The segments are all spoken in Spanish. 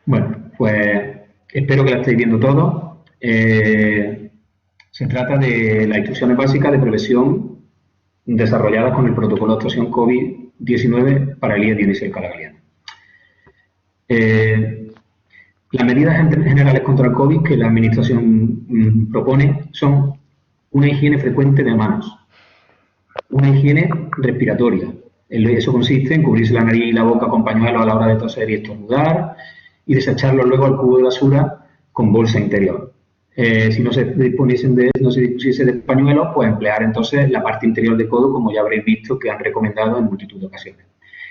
Bueno, pues espero que la estéis viendo todo. Se trata de las instrucciones básicas de prevención desarrolladas con el protocolo de actuación COVID-19 para el IE 16 Calagaliano. Las medidas generales contra el COVID que la Administración propone son una higiene frecuente de manos, una higiene respiratoria. Eso consiste en cubrirse la nariz y la boca con pañuelos a la hora de toser y estornudar y desecharlo luego al cubo de basura con bolsa interior. Si no se dispusiese de pañuelos, pues emplear entonces la parte interior del codo, como ya habréis visto que han recomendado en multitud de ocasiones.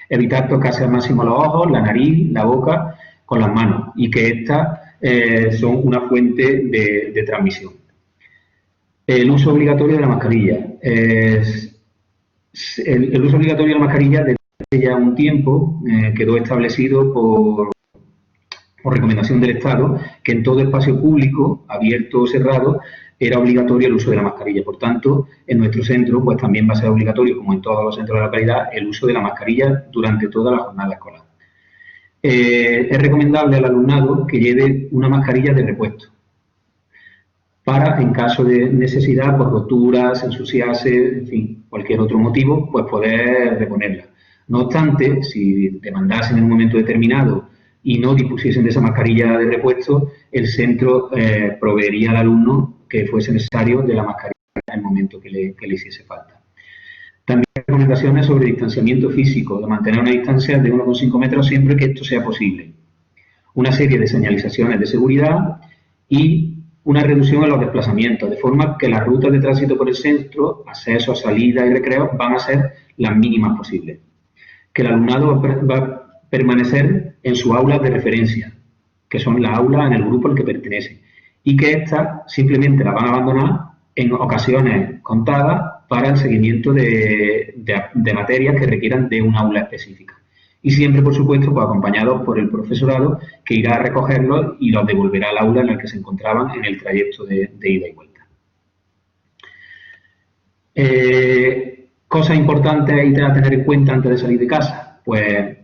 Evitar tocarse al máximo los ojos, la nariz, la boca con las manos y que estas son una fuente de transmisión. El uso obligatorio de la mascarilla. El uso obligatorio de la mascarilla desde ya un tiempo quedó establecido por recomendación del Estado que en todo espacio público, abierto o cerrado, era obligatorio el uso de la mascarilla. Por tanto, en nuestro centro pues también va a ser obligatorio, como en todos los centros de la localidad, el uso de la mascarilla durante toda la jornada escolar. Es recomendable al alumnado que lleve una mascarilla de repuesto para, en caso de necesidad, por roturas, ensuciarse, en fin, cualquier otro motivo, pues poder reponerla. No obstante, si demandasen en un momento determinado y no dispusiesen de esa mascarilla de repuesto, el centro proveería al alumno que fuese necesario de la mascarilla en el momento que le hiciese falta. También recomendaciones sobre distanciamiento físico, de mantener una distancia de 1,5 metros siempre que esto sea posible. Una serie de señalizaciones de seguridad y una reducción en los desplazamientos, de forma que las rutas de tránsito por el centro, acceso, salida y recreo, van a ser las mínimas posibles. Que el alumnado va a permanecer en su aula de referencia, que son las aulas en el grupo al que pertenece, y que estas simplemente las van a abandonar en ocasiones contadas para el seguimiento de materias que requieran de un aula específica. Y siempre, por supuesto, pues, acompañados por el profesorado que irá a recogerlos y los devolverá al aula en el que se encontraban en el trayecto de ida y vuelta. Cosas importantes a tener en cuenta antes de salir de casa. Pues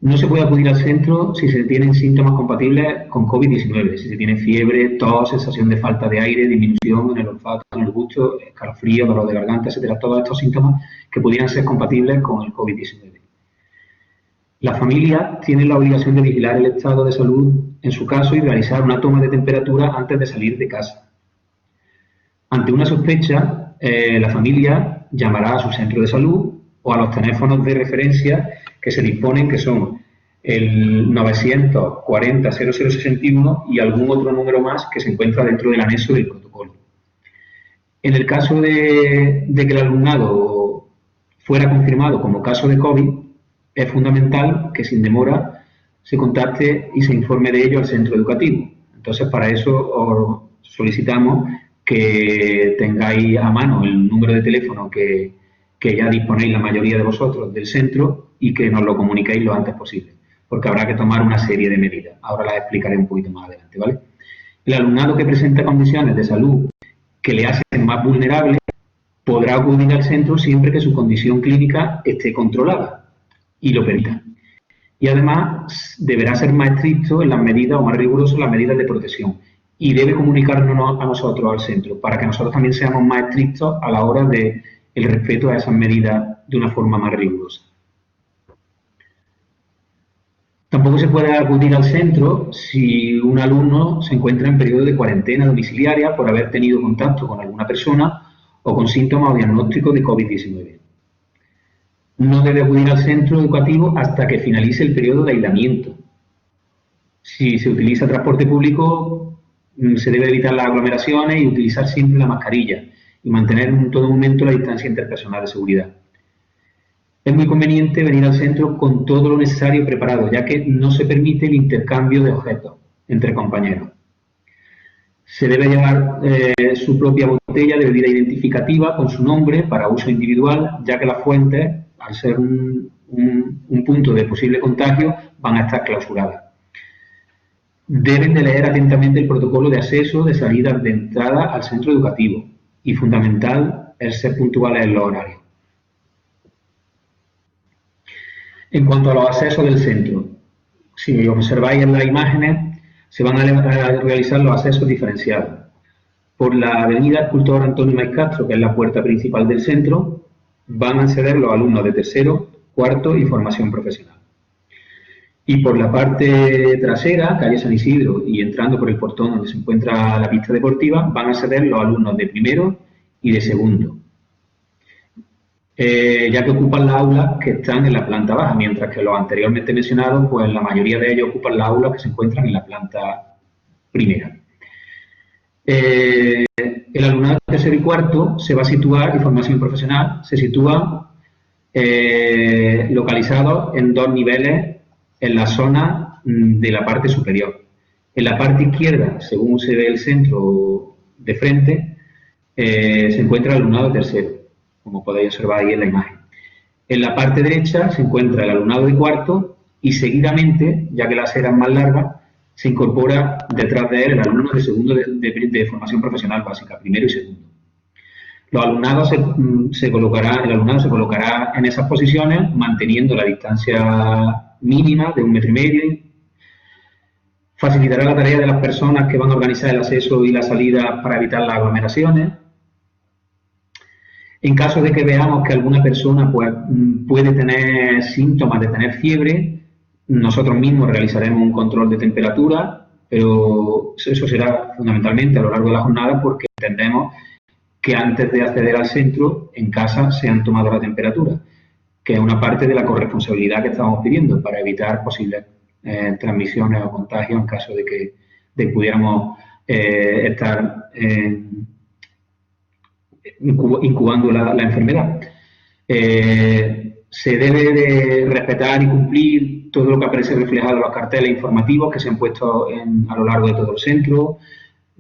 no se puede acudir al centro si se tienen síntomas compatibles con COVID-19, si se tiene fiebre, tos, sensación de falta de aire, disminución en el olfato, en el gusto, escalofrío, dolor de garganta, etcétera, todos estos síntomas que pudieran ser compatibles con el COVID-19. Las familias tienen la obligación de vigilar el estado de salud en su caso y realizar una toma de temperatura antes de salir de casa. Ante una sospecha, la familia llamará a su centro de salud o a los teléfonos de referencia que se disponen, que son el 940 0061 y algún otro número más que se encuentra dentro del anexo del protocolo. En el caso de que el alumnado fuera confirmado como caso de COVID, es fundamental que sin demora se contacte y se informe de ello al centro educativo. Entonces, para eso os solicitamos que tengáis a mano el número de teléfono que ya disponéis la mayoría de vosotros del centro y que nos lo comuniquéis lo antes posible, porque habrá que tomar una serie de medidas. Ahora las explicaré un poquito más adelante, ¿vale? El alumnado que presenta condiciones de salud que le hacen más vulnerable podrá acudir al centro siempre que su condición clínica esté controlada y lo permita. Y además deberá ser más estricto en las medidas o más riguroso en las medidas de protección y debe comunicarnos a nosotros, al centro, para que nosotros también seamos más estrictos a la hora de el respeto a esas medidas de una forma más rigurosa. Tampoco se puede acudir al centro si un alumno se encuentra en periodo de cuarentena domiciliaria por haber tenido contacto con alguna persona o con síntomas o diagnósticos de COVID-19. No debe acudir al centro educativo hasta que finalice el periodo de aislamiento. Si se utiliza transporte público, se debe evitar las aglomeraciones y utilizar siempre la mascarilla y mantener en todo momento la distancia interpersonal de seguridad. Es muy conveniente venir al centro con todo lo necesario preparado, ya que no se permite el intercambio de objetos entre compañeros. Se debe llevar su propia botella de bebida identificativa con su nombre para uso individual, ya que las fuentes, al ser un punto de posible contagio, van a estar clausuradas. Deben de leer atentamente el protocolo de acceso, de salida, de entrada al centro educativo y fundamental es ser puntuales en los horarios. En cuanto a los accesos del centro, si observáis en las imágenes, se van a realizar los accesos diferenciados. Por la avenida Escultor Antonio Maiz Castro, que es la puerta principal del centro, van a acceder los alumnos de tercero, cuarto y formación profesional. Y por la parte trasera, calle San Isidro, y entrando por el portón donde se encuentra la pista deportiva, van a acceder los alumnos de primero y de segundo, ya que ocupan las aulas que están en la planta baja, mientras que los anteriormente mencionados, pues la mayoría de ellos ocupan las aulas que se encuentran en la planta primera. El alumnado tercero y cuarto se va a situar, y formación profesional, se sitúan localizados en dos niveles en la zona de la parte superior. En la parte izquierda, según se ve el centro de frente, se encuentra el alumnado tercero, como podéis observar ahí en la imagen. En la parte derecha se encuentra el alumnado de cuarto y seguidamente, ya que la acera es más larga, se incorpora detrás de él el alumno de segundo de formación profesional básica, primero y segundo. Los alumnados el alumnado se colocará en esas posiciones manteniendo la distancia mínima de 1,5 metros. Facilitará la tarea de las personas que van a organizar el acceso y la salida para evitar las aglomeraciones. En caso de que veamos que alguna persona pues, puede tener síntomas de tener fiebre, nosotros mismos realizaremos un control de temperatura, pero eso será fundamentalmente a lo largo de la jornada porque entendemos que antes de acceder al centro, en casa se han tomado la temperatura, que es una parte de la corresponsabilidad que estamos pidiendo para evitar posibles transmisiones o contagios en caso de que pudiéramos estar incubando la enfermedad. Se debe de respetar y cumplir todo lo que aparece reflejado en los carteles informativos que se han puesto a lo largo de todo el centro,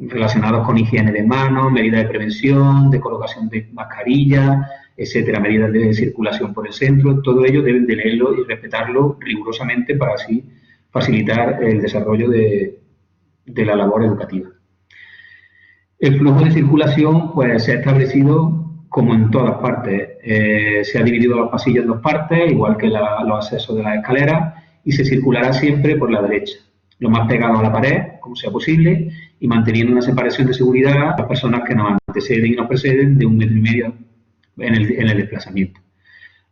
relacionados con higiene de manos, medidas de prevención, de colocación de mascarillas, etcétera, medidas de circulación por el centro. Todo ello deben de leerlo y respetarlo rigurosamente para así facilitar el desarrollo de la labor educativa. El flujo de circulación pues, se ha establecido como en todas partes. Se ha dividido los pasillos en dos partes, igual que los accesos de las escaleras, y se circulará siempre por la derecha, lo más pegado a la pared, como sea posible, y manteniendo una separación de seguridad a las personas que nos anteceden y nos preceden de 1,5 metros en el desplazamiento.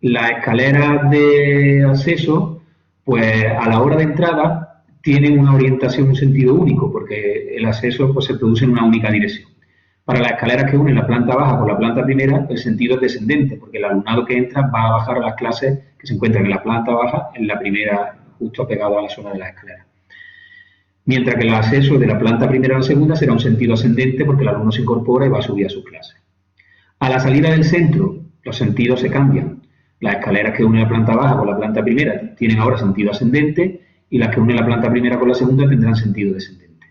Las escaleras de acceso, pues a la hora de entrada, tienen una orientación, un sentido único, porque el acceso pues, se produce en una única dirección. Para las escaleras que unen la planta baja con la planta primera, el sentido es descendente, porque el alumnado que entra va a bajar a las clases que se encuentran en la planta baja, en la primera, justo pegado a la zona de las escaleras. Mientras que el acceso de la planta primera a la segunda será un sentido ascendente, porque el alumno se incorpora y va a subir a sus clases. A la salida del centro, los sentidos se cambian. Las escaleras que unen la planta baja con la planta primera tienen ahora sentido ascendente, y las que unen la planta primera con la segunda tendrán sentido descendente.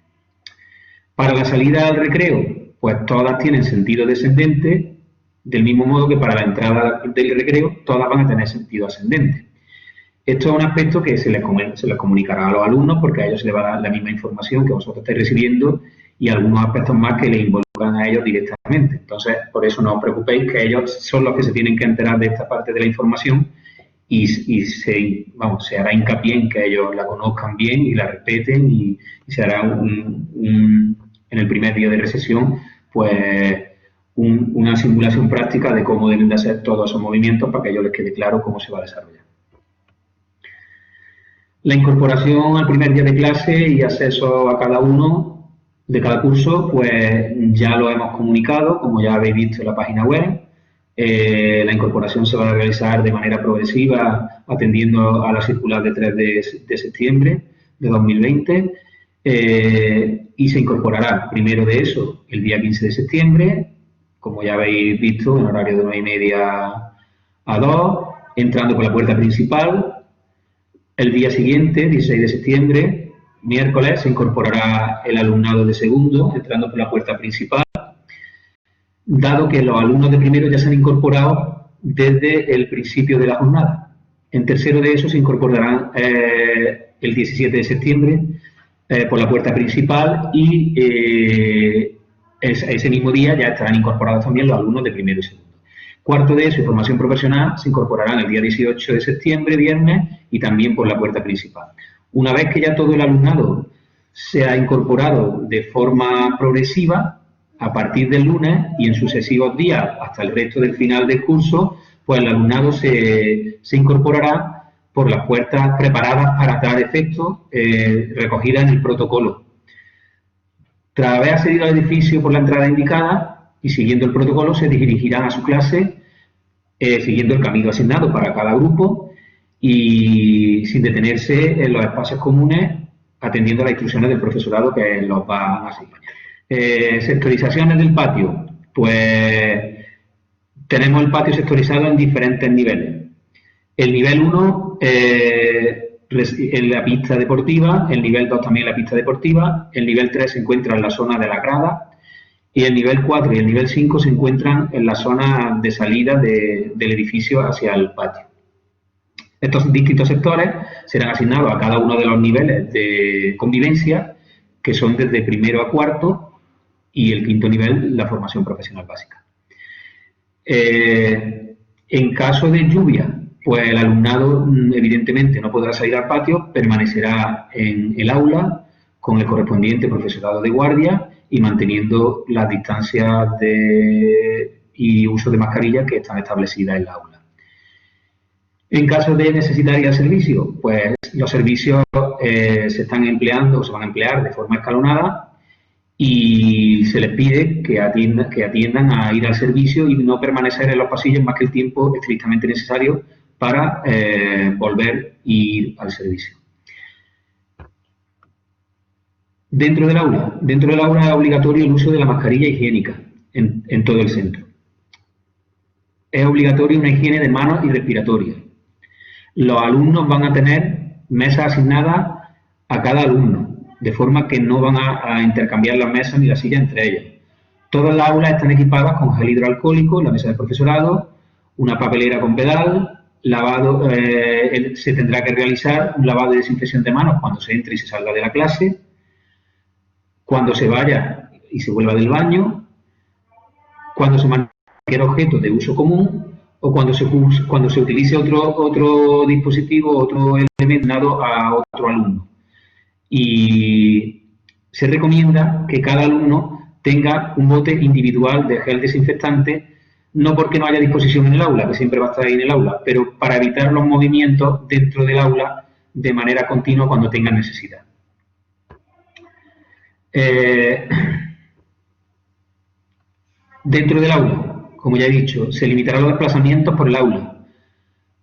Para la salida al recreo, pues todas tienen sentido descendente, del mismo modo que para la entrada del recreo todas van a tener sentido ascendente. Esto es un aspecto que se les comunicará a los alumnos porque a ellos se les va a dar la misma información que vosotros estáis recibiendo y algunos aspectos más que les involucran a ellos directamente. Entonces, por eso no os preocupéis, que ellos son los que se tienen que enterar de esta parte de la información y se hará hincapié en que ellos la conozcan bien y la respeten y se hará en el primer día de recesión pues una simulación práctica de cómo deben de hacer todos esos movimientos para que a ellos les quede claro cómo se va a desarrollar. La incorporación al primer día de clase y acceso a cada uno de cada curso, pues ya lo hemos comunicado, como ya habéis visto en la página web. La incorporación se va a realizar de manera progresiva, atendiendo a la circular de 3 de septiembre de 2020. Y se incorporará primero de eso el día 15 de septiembre, como ya habéis visto, en horario de 9:30 a 2, entrando por la puerta principal. El día siguiente, 16 de septiembre, miércoles, se incorporará el alumnado de segundo, entrando por la puerta principal, dado que los alumnos de primero ya se han incorporado desde el principio de la jornada. En tercero de eso se incorporarán el 17 de septiembre por la puerta principal y ese mismo día ya estarán incorporados también los alumnos de primero y segundo. Cuarto de eso, formación profesional, se incorporarán el día 18 de septiembre, viernes, y también por la puerta principal. Una vez que ya todo el alumnado se ha incorporado de forma progresiva, a partir del lunes y en sucesivos días hasta el resto del final del curso, pues el alumnado se incorporará por las puertas preparadas para tal efecto, recogidas en el protocolo. Tras haber accedido al edificio por la entrada indicada y siguiendo el protocolo, se dirigirán a su clase siguiendo el camino asignado para cada grupo y sin detenerse en los espacios comunes, atendiendo a las instrucciones del profesorado que los va a seguir. Sectorizaciones del patio. Pues tenemos el patio sectorizado en diferentes niveles. El nivel 1 en la pista deportiva, el nivel 2 también en la pista deportiva, el nivel 3 se encuentra en la zona de la grada y el nivel 4 y el nivel 5 se encuentran en la zona de salida del edificio hacia el patio. Estos distintos sectores serán asignados a cada uno de los niveles de convivencia, que son desde primero a cuarto, y el quinto nivel, la formación profesional básica. En caso de lluvia, pues el alumnado evidentemente no podrá salir al patio, permanecerá en el aula con el correspondiente profesorado de guardia y manteniendo las distancias y uso de mascarillas que están establecidas en la aula. En caso de necesitar ir al servicio, pues los servicios se están empleando o se van a emplear de forma escalonada y se les pide que atiendan a ir al servicio y no permanecer en los pasillos más que el tiempo estrictamente necesario para volver e ir al servicio. Dentro del aula es obligatorio el uso de la mascarilla higiénica en todo el centro. Es obligatorio una higiene de manos y respiratoria. Los alumnos van a tener mesas asignadas a cada alumno, de forma que no van a intercambiar las mesas ni las sillas entre ellas. Todas las aulas están equipadas con gel hidroalcohólico, la mesa del profesorado, una papelera con pedal, lavado, se tendrá que realizar un lavado y desinfección de manos cuando se entre y se salga de la clase, cuando se vaya y se vuelva del baño, cuando se mantenga cualquier objeto de uso común o cuando se utilice otro dispositivo, otro elemento dado a otro alumno. Y se recomienda que cada alumno tenga un bote individual de gel desinfectante, no porque no haya disposición en el aula, que siempre va a estar ahí en el aula, pero para evitar los movimientos dentro del aula de manera continua cuando tengan necesidad. Dentro del aula, como ya he dicho, se limitarán los desplazamientos por el aula,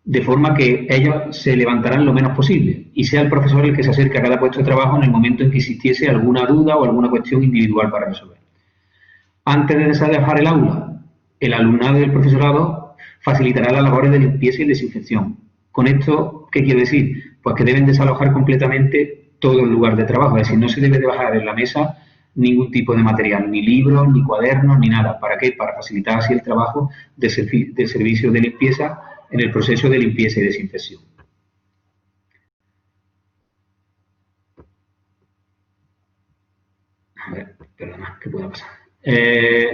de forma que ellos se levantarán lo menos posible y sea el profesor el que se acerque a cada puesto de trabajo en el momento en que existiese alguna duda o alguna cuestión individual para resolver. Antes de desalojar el aula, el alumnado y el profesorado facilitará las labores de limpieza y desinfección. ¿Con esto qué quiero decir? Pues que deben desalojar completamente todo el lugar de trabajo, es decir, no se debe de bajar en la mesa ningún tipo de material, ni libros, ni cuadernos, ni nada. ¿Para qué? Para facilitar así el trabajo de servicio de limpieza en el proceso de limpieza y desinfección. A ver, perdona, ¿qué pueda pasar?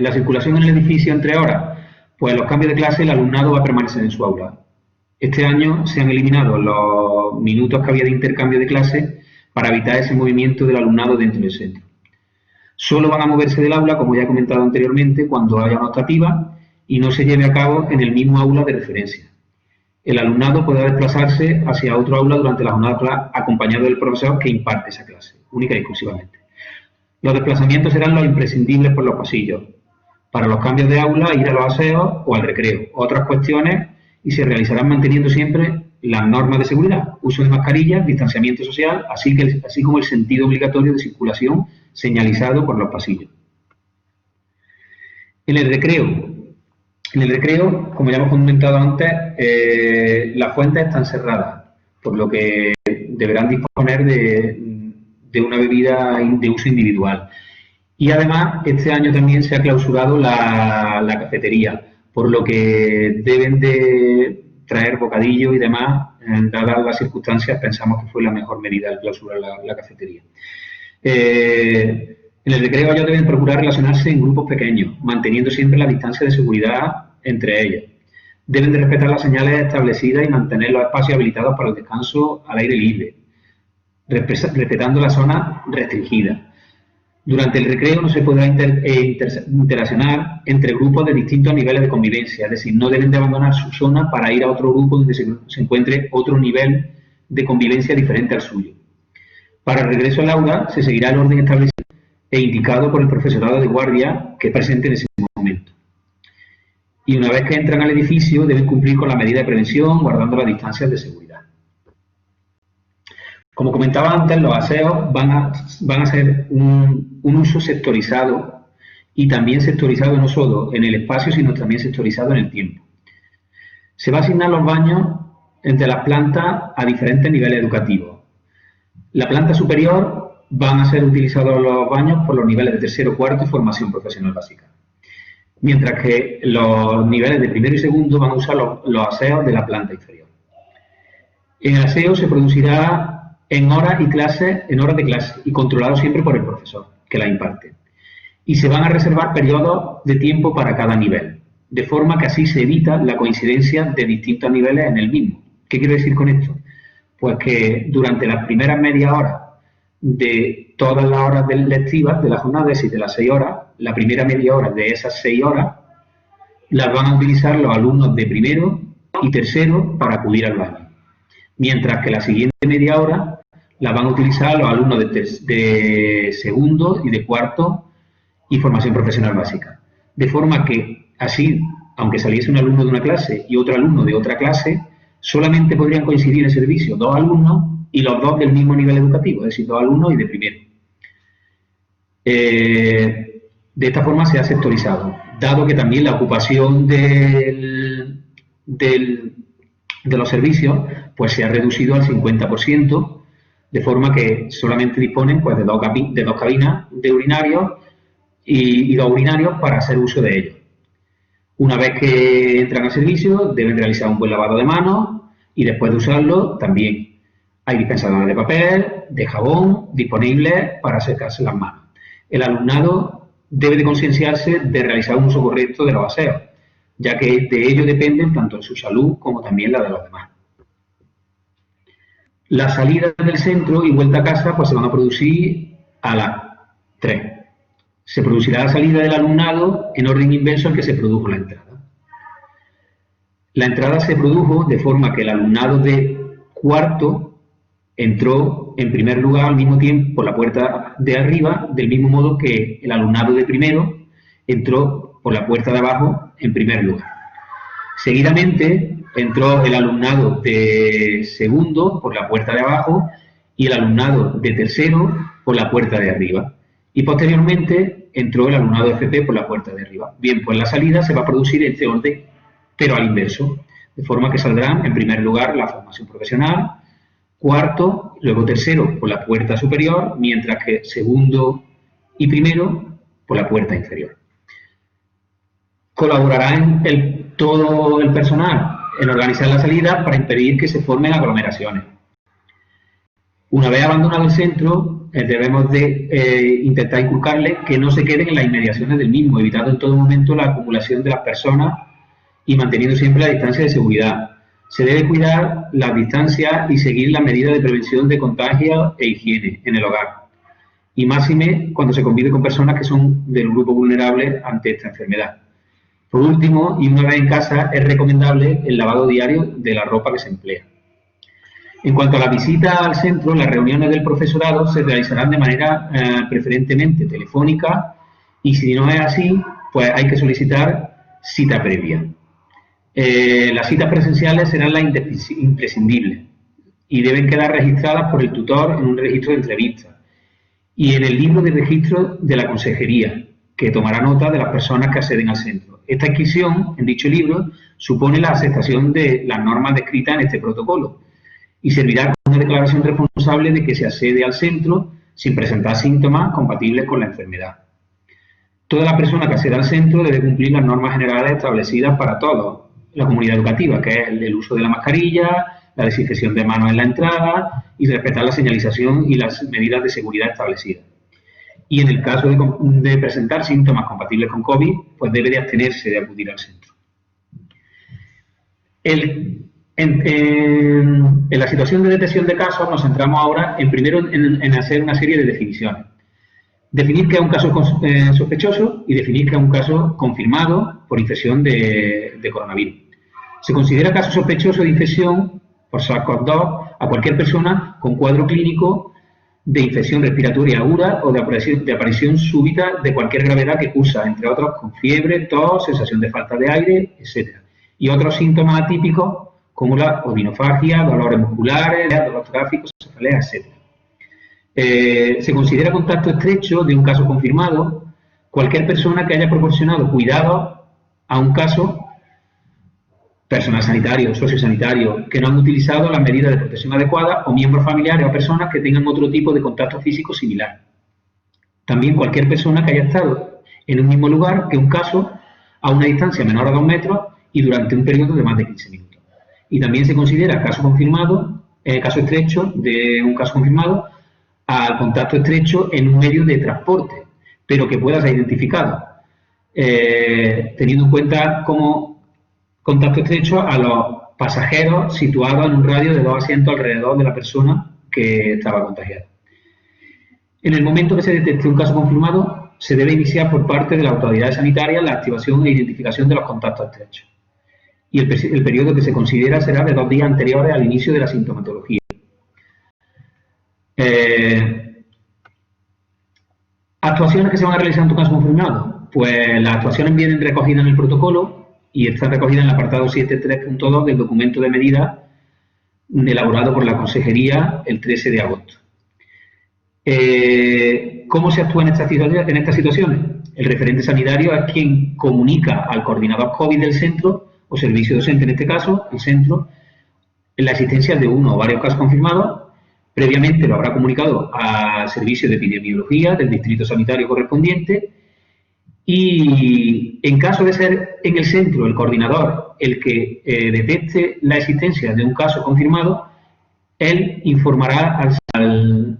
La circulación en el edificio entre horas, pues los cambios de clase el alumnado va a permanecer en su aula. Este año se han eliminado los minutos que había de intercambio de clase para evitar ese movimiento del alumnado dentro del centro. Solo van a moverse del aula, como ya he comentado anteriormente, cuando haya una optativa y no se lleve a cabo en el mismo aula de referencia. El alumnado podrá desplazarse hacia otro aula durante la jornada acompañado del profesor que imparte esa clase, única y exclusivamente. Los desplazamientos serán los imprescindibles por los pasillos. Para los cambios de aula, ir a los aseos o al recreo. Otras cuestiones y se realizarán manteniendo siempre las normas de seguridad, uso de mascarillas, distanciamiento social, así como el sentido obligatorio de circulación señalizado por los pasillos. En el recreo, como ya hemos comentado antes, las fuentes están cerradas, por lo que deberán disponer de una bebida de uso individual. Y además, este año también se ha clausurado la cafetería, por lo que deben de traer bocadillo y demás, dadas las circunstancias, pensamos que fue la mejor medida el clausurar la cafetería. En el recreo ellos deben procurar relacionarse en grupos pequeños, manteniendo siempre la distancia de seguridad entre ellos. Deben de respetar las señales establecidas y mantener los espacios habilitados para el descanso al aire libre. respetando la zona restringida. Durante el recreo no se podrá interaccionar entre grupos de distintos niveles de convivencia, es decir, no deben de abandonar su zona para ir a otro grupo donde se encuentre otro nivel de convivencia diferente al suyo. Para el regreso al aula se seguirá el orden establecido e indicado por el profesorado de guardia que es presente en ese momento. Y una vez que entran al edificio deben cumplir con la medida de prevención guardando las distancias de seguridad. Como comentaba antes, los aseos van a ser un uso sectorizado y también sectorizado no solo en el espacio, sino también sectorizado en el tiempo. Se va a asignar los baños entre las plantas a diferentes niveles educativos. La planta superior van a ser utilizados los baños por los niveles de tercero, cuarto y formación profesional básica. Mientras que los niveles de primero y segundo van a usar los aseos de la planta inferior. En el aseo se producirá en horas de clase y controlado siempre por el profesor que la imparte. Y se van a reservar periodos de tiempo para cada nivel, de forma que así se evita la coincidencia de distintos niveles en el mismo. ¿Qué quiero decir con esto? Pues que durante las primeras media hora de todas las horas lectivas de la jornada, es decir, de las 6 horas, la primera media hora de esas 6 horas las van a utilizar los alumnos de primero y tercero para acudir al baño. Mientras que la siguiente media hora la van a utilizar los alumnos de segundo y de cuarto y formación profesional básica. De forma que así, aunque saliese un alumno de una clase y otro alumno de otra clase, solamente podrían coincidir en servicio 2 alumnos y los 2 del mismo nivel educativo, es decir, 2 alumnos y de primero. De esta forma se ha sectorizado, dado que también la ocupación de los servicios pues se ha reducido al 50%, de forma que solamente disponen pues, de dos cabinas de urinarios y 2 urinarios para hacer uso de ellos. Una vez que entran al servicio, deben realizar un buen lavado de manos y después de usarlo también hay dispensadores de papel, de jabón disponibles para secarse las manos. El alumnado debe de concienciarse de realizar un uso correcto de los aseos, ya que de ello dependen tanto su salud como también la de los demás. Las salidas del centro y vuelta a casa pues, se van a producir a las 3. Se producirá la salida del alumnado en orden inverso al que se produjo la entrada. La entrada se produjo de forma que el alumnado de cuarto entró en primer lugar al mismo tiempo por la puerta de arriba, del mismo modo que el alumnado de primero entró por la puerta de abajo en primer lugar. Seguidamente entró el alumnado de segundo por la puerta de abajo y el alumnado de tercero por la puerta de arriba. Y posteriormente entró el alumnado de FP por la puerta de arriba. Bien, pues la salida se va a producir en este orden, pero al inverso, de forma que saldrán en primer lugar la formación profesional, cuarto, luego tercero por la puerta superior, mientras que segundo y primero por la puerta inferior. Colaborará todo el personal en organizar la salida para impedir que se formen aglomeraciones. Una vez abandonado el centro, debemos de intentar inculcarles que no se queden en las inmediaciones del mismo, evitando en todo momento la acumulación de las personas y manteniendo siempre la distancia de seguridad. Se debe cuidar las distancias y seguir las medidas de prevención de contagios e higiene en el hogar. Y máxime cuando se convive con personas que son del grupo vulnerable ante esta enfermedad. Por último, y una vez en casa, es recomendable el lavado diario de la ropa que se emplea. En cuanto a la visita al centro, las reuniones del profesorado se realizarán de manera preferentemente telefónica y si no es así, pues hay que solicitar cita previa. Las citas presenciales serán las imprescindibles y deben quedar registradas por el tutor en un registro de entrevistas y en el libro de registro de la consejería, que tomará nota de las personas que acceden al centro. Esta inscripción en dicho libro supone la aceptación de las normas descritas en este protocolo y servirá como una declaración responsable de que se accede al centro sin presentar síntomas compatibles con la enfermedad. Toda la persona que acceda al centro debe cumplir las normas generales establecidas para todos, la comunidad educativa, que es el uso de la mascarilla, la desinfección de manos en la entrada y respetar la señalización y las medidas de seguridad establecidas. Y en el caso de presentar síntomas compatibles con COVID, pues debe de abstenerse de acudir al centro. En la situación de detección de casos nos centramos ahora primero en hacer una serie de definiciones. Definir qué es un caso sospechoso y definir qué es un caso confirmado por infección de coronavirus. Se considera caso sospechoso de infección por SARS-CoV-2 a cualquier persona con cuadro clínico de infección respiratoria aguda o de aparición súbita de cualquier gravedad que cursa, entre otros, con fiebre, tos, sensación de falta de aire, etc. Y otros síntomas atípicos como la odinofagia, dolores musculares, dolor torácico, cefalea, etc. Se considera contacto estrecho de un caso confirmado cualquier persona que haya proporcionado cuidado a un caso, personal sanitario, sociosanitario, que no han utilizado las medidas de protección adecuadas o miembros familiares o personas que tengan otro tipo de contacto físico similar. También cualquier persona que haya estado en un mismo lugar que un caso a una distancia menor a 2 metros y durante un periodo de más de 15 minutos. Y también se considera caso confirmado, caso estrecho de un caso confirmado al contacto estrecho en un medio de transporte, pero que pueda ser identificado, teniendo en cuenta como contacto estrecho a los pasajeros situados en un radio de 2 asientos alrededor de la persona que estaba contagiada. En el momento que se detecte un caso confirmado, se debe iniciar por parte de las autoridades sanitarias la activación e identificación de los contactos estrechos. Y el periodo que se considera será de 2 días anteriores al inicio de la sintomatología. ¿Actuaciones que se van a realizar en tu caso confirmado? Pues las actuaciones vienen recogidas en el protocolo y están recogidas en el apartado 7.3.2 del documento de medidas elaborado por la Consejería el 13 de agosto. ¿Cómo se actúa en estas situaciones? El referente sanitario es quien comunica al coordinador COVID del centro o servicio docente, en este caso, el centro, en la existencia de uno o varios casos confirmados. Previamente lo habrá comunicado al servicio de epidemiología del distrito sanitario correspondiente y en caso de ser en el centro el coordinador el que detecte la existencia de un caso confirmado, él informará al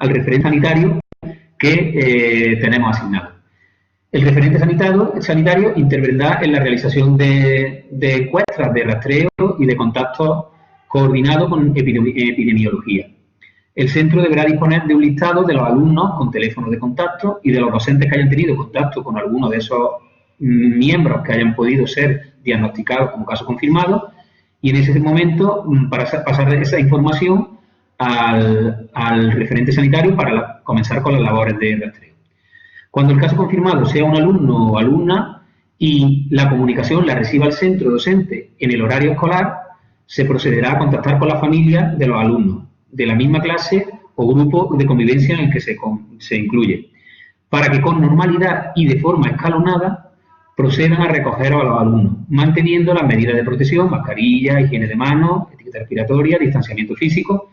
referente sanitario que tenemos asignado. El referente sanitario intervendrá en la realización de encuestas de rastreo y de contactos coordinados con epidemiología. El centro deberá disponer de un listado de los alumnos con teléfono de contacto y de los docentes que hayan tenido contacto con alguno de esos miembros que hayan podido ser diagnosticados como caso confirmado, y en ese momento pasar esa información al referente sanitario para comenzar con las labores de rastreo. Cuando el caso confirmado sea un alumno o alumna y la comunicación la reciba el centro docente en el horario escolar, se procederá a contactar con la familia de los alumnos de la misma clase o grupo de convivencia en el que se incluye, para que con normalidad y de forma escalonada procedan a recoger a los alumnos, manteniendo las medidas de protección, mascarilla, higiene de manos, etiqueta respiratoria, distanciamiento físico,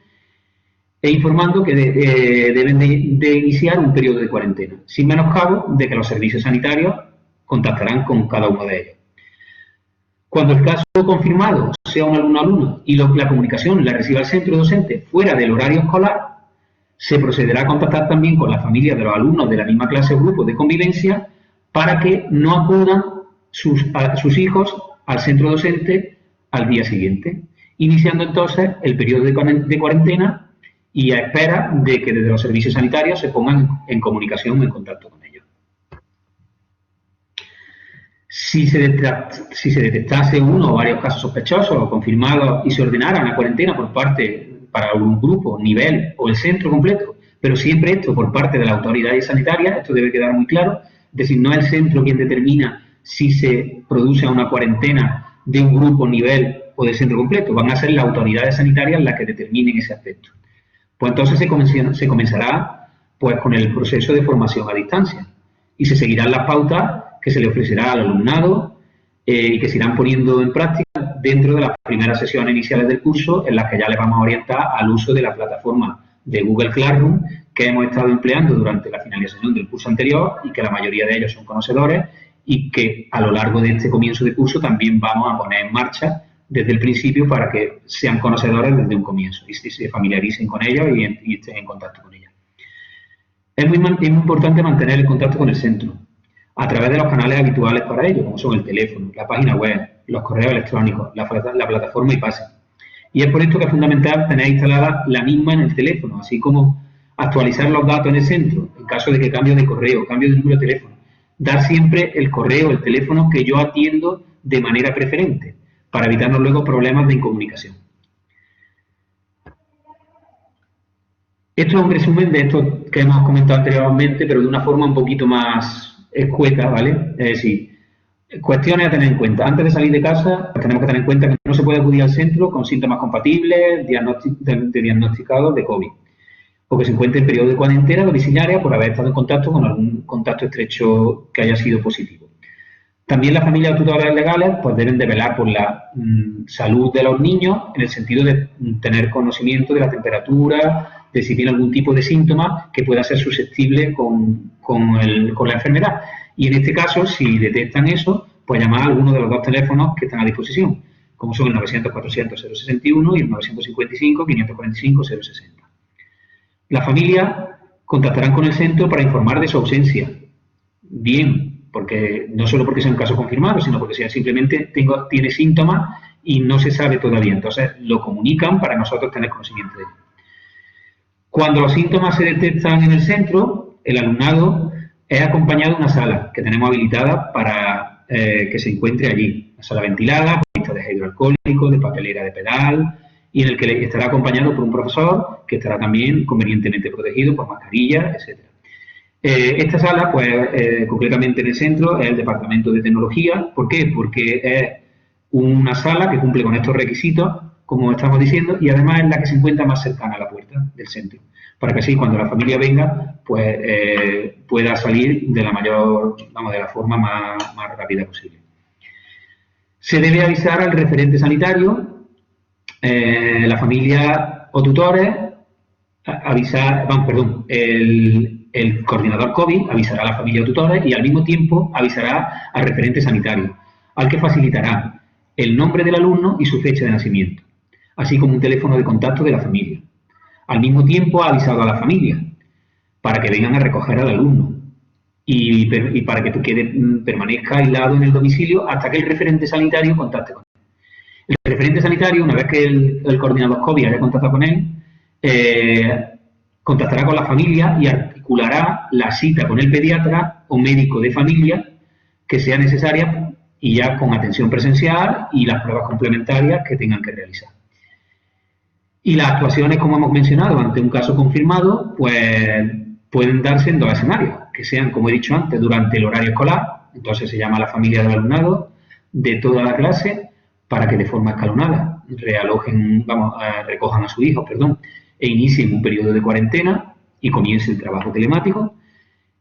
e informando que deben de iniciar un periodo de cuarentena, sin menoscabo de que los servicios sanitarios contactarán con cada uno de ellos. Cuando el caso confirmado sea un alumno y la comunicación la reciba el centro docente fuera del horario escolar, se procederá a contactar también con las familias de los alumnos de la misma clase o grupo de convivencia para que no acudan sus hijos al centro docente al día siguiente, iniciando entonces el periodo de cuarentena y a espera de que desde los servicios sanitarios se pongan en comunicación o en contacto con ellos. Si se detectase uno o varios casos sospechosos o confirmados y se ordenara una cuarentena para algún grupo, nivel o el centro completo, pero siempre esto por parte de las autoridades sanitarias, esto debe quedar muy claro, es decir, no es el centro quien determina si se produce una cuarentena de un grupo, nivel o del centro completo, van a ser las autoridades sanitarias las que determinen ese aspecto. Pues entonces se comenzará pues, con el proceso de formación a distancia y se seguirán las pautas que se le ofrecerá al alumnado y que se irán poniendo en práctica dentro de las primeras sesiones iniciales del curso, en las que ya les vamos a orientar al uso de la plataforma de Google Classroom que hemos estado empleando durante la finalización del curso anterior y que la mayoría de ellos son conocedores y que a lo largo de este comienzo de curso también vamos a poner en marcha desde el principio para que sean conocedores desde un comienzo y se familiaricen con ellos y estén en contacto con ellos. Es muy importante mantener el contacto con el centro. a través de los canales habituales para ello, como son el teléfono, la página web, los correos electrónicos, la plataforma iPassing. Y es por esto que es fundamental tener instalada la misma en el teléfono, así como actualizar los datos en el centro, en caso de que cambie de correo, cambie de número de teléfono. Dar siempre el correo, el teléfono que yo atiendo de manera preferente, para evitarnos luego problemas de incomunicación. Esto es un resumen de esto que hemos comentado anteriormente, pero de una forma un poquito más escueta, ¿vale? Es decir, cuestiones a tener en cuenta. Antes de salir de casa, pues tenemos que tener en cuenta que no se puede acudir al centro con síntomas compatibles de diagnosticados de COVID, o que se encuentre en periodo de cuarentena domiciliaria por haber estado en contacto con algún contacto estrecho que haya sido positivo. También las familias o tutores legales pues deben de velar por la salud de los niños en el sentido de tener conocimiento de la temperatura, de si tiene algún tipo de síntoma que pueda ser susceptible con la enfermedad. Y en este caso, si detectan eso, pues llamar a alguno de los dos teléfonos que están a disposición, como son el 900-400-061 y el 955-545-060. Las familias contactarán con el centro para informar de su ausencia. Bien, porque no solo porque sea un caso confirmado, sino porque sea simplemente tiene síntomas y no se sabe todavía. Entonces, lo comunican para nosotros tener conocimiento de ello. Cuando los síntomas se detectan en el centro, el alumnado es acompañado de una sala que tenemos habilitada para que se encuentre allí. Una sala ventilada, con vista de hidroalcohólico, de papelera de pedal, y en el que estará acompañado por un profesor que estará también convenientemente protegido por mascarilla, etc. Esta sala, pues, concretamente en el centro, es el Departamento de Tecnología. ¿Por qué? Porque es una sala que cumple con estos requisitos, como estamos diciendo, y además es la que se encuentra más cercana a la puerta del centro, para que así cuando la familia venga, pues pueda salir de la forma más rápida posible. Se debe avisar al referente sanitario, la familia o tutores, el coordinador COVID avisará a la familia o tutores y al mismo tiempo avisará al referente sanitario, al que facilitará el nombre del alumno y su fecha de nacimiento, así como un teléfono de contacto de la familia. Al mismo tiempo ha avisado a la familia para que vengan a recoger al alumno y para que permanezca aislado en el domicilio hasta que el referente sanitario contacte con él. El referente sanitario, una vez que el coordinador COVID haya contactado con él, contactará con la familia y articulará la cita con el pediatra o médico de familia que sea necesaria y ya con atención presencial y las pruebas complementarias que tengan que realizar. Y las actuaciones, como hemos mencionado, ante un caso confirmado, pues pueden darse en dos escenarios, que sean, como he dicho antes, durante el horario escolar, entonces se llama a la familia del alumnado de toda la clase para que de forma escalonada recojan a su hijo, e inicien un periodo de cuarentena y comience el trabajo telemático.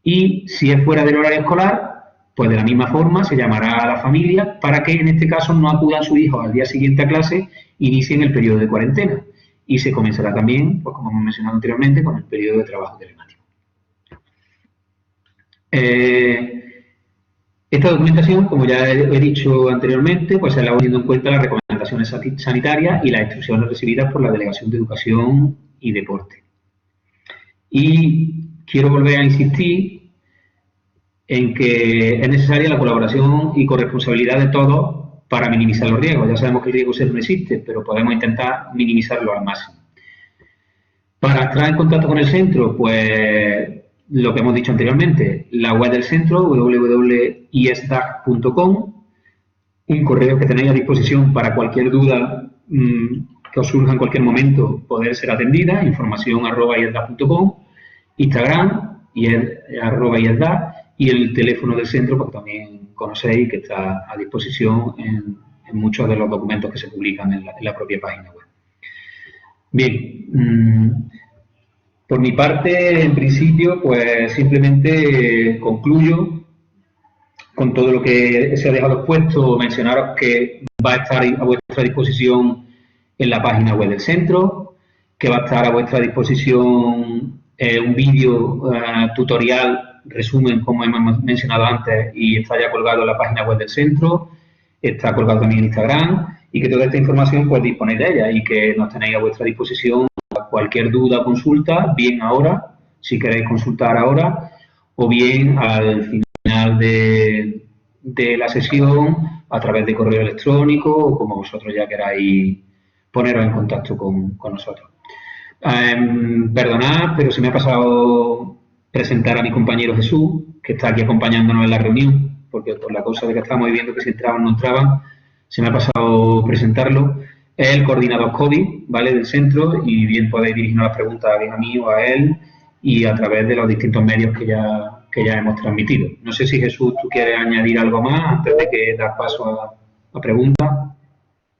Y si es fuera del horario escolar, pues de la misma forma se llamará a la familia para que en este caso no acudan sus hijos al día siguiente a clase, inicien el periodo de cuarentena. Y se comenzará también, pues como hemos mencionado anteriormente, con el periodo de trabajo telemático. Esta documentación, como ya he dicho anteriormente, pues se la va teniendo en cuenta las recomendaciones sanitarias y las instrucciones recibidas por la Delegación de Educación y Deporte. Y quiero volver a insistir en que es necesaria la colaboración y corresponsabilidad de todos para minimizar los riesgos. Ya sabemos que el riesgo cero no existe, pero podemos intentar minimizarlo al máximo. Para entrar en contacto con el centro, pues lo que hemos dicho anteriormente, la web del centro, www.iesdac.com, un correo que tenéis a disposición para cualquier duda que os surja en cualquier momento, poder ser atendida, información@iesdac.com, Instagram, @iesdac, y el teléfono del centro, pues también conocéis que está a disposición en muchos de los documentos que se publican en la propia página web. Bien, por mi parte, en principio, pues simplemente concluyo con todo lo que se ha dejado expuesto, mencionaros que va a estar a vuestra disposición en la página web del centro, que va a estar a vuestra disposición un vídeo tutorial, resumen, como hemos mencionado antes, y está ya colgado en la página web del centro, está colgado también en Instagram, y que toda esta información pues disponéis de ella y que nos tenéis a vuestra disposición cualquier duda o consulta, bien ahora, si queréis consultar ahora, o bien al final final de la sesión a través de correo electrónico o como vosotros ya queráis poneros en contacto con nosotros. Perdonad, pero se me ha pasado presentar a mi compañero Jesús, que está aquí acompañándonos en la reunión, porque por la cosa de que estamos viendo que si entraban o no entraban, se me ha pasado presentarlo. Es el coordinador COVID, ¿vale?, del centro, y bien podéis dirigirnos las preguntas bien a mí o a él y a través de los distintos medios que ya hemos transmitido. No sé si Jesús, tú quieres añadir algo más antes de que dar paso a preguntas.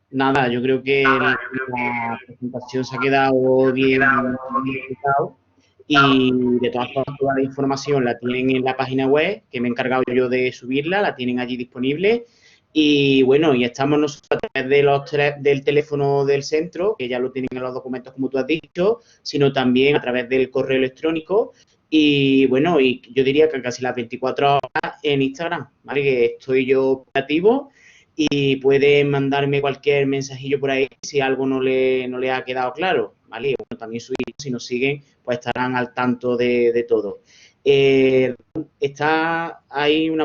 Nada, yo creo que la presentación se ha quedado bien explicado y de todas formas toda la información la tienen en la página web, que me he encargado yo de subirla, la tienen allí disponible. Y bueno, y estamos nosotros a través del teléfono del centro, que ya lo tienen en los documentos como tú has dicho, sino también a través del correo electrónico. Y bueno, y yo diría que casi las 24 horas en Instagram, ¿vale? Que estoy yo operativo y pueden mandarme cualquier mensajillo por ahí si algo no le ha quedado claro, ¿vale? Y bueno, también sus hijos, si nos siguen, pues estarán al tanto de todo. Está ahí una